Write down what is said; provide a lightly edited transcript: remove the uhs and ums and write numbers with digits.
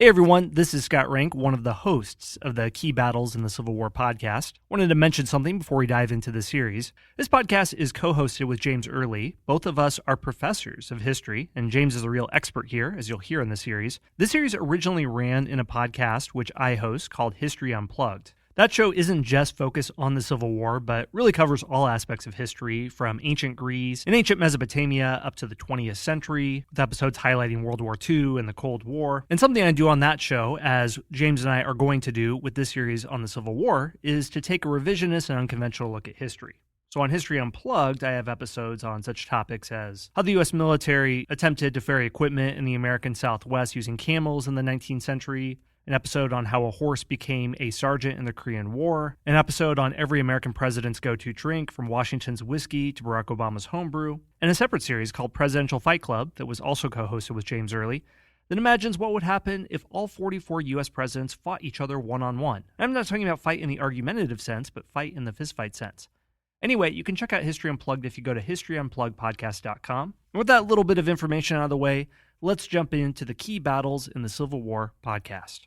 Hey everyone, this is Scott Rank, one of the hosts of the Key Battles in the Civil War podcast. Wanted to mention something before we dive into the series. This podcast is co-hosted with James Early. Both of us are professors of history, and James is a real expert here, as you'll hear in the series. This series originally ran in a podcast which I host called History Unplugged. That show isn't just focused on the Civil War, but really covers all aspects of history, from ancient Greece and ancient Mesopotamia up to the 20th century, with episodes highlighting World War II and the Cold War. And something I do on that show, as James and I are going to do with this series on the Civil War, is to take a revisionist and unconventional look at history. So on History Unplugged, I have episodes on such topics as how the U.S. military attempted to ferry equipment in the American Southwest using camels in the 19th century, an episode on how a horse became a sergeant in the Korean War, an episode on every American president's go-to drink, from Washington's whiskey to Barack Obama's homebrew, and a separate series called Presidential Fight Club that was also co-hosted with James Early that imagines what would happen if all 44 U.S. presidents fought each other one-on-one. I'm not talking about fight in the argumentative sense, but fight in the fistfight sense. Anyway, you can check out History Unplugged if you go to historyunpluggedpodcast.com. And with that little bit of information out of the way, let's jump into the Key Battles in the Civil War podcast.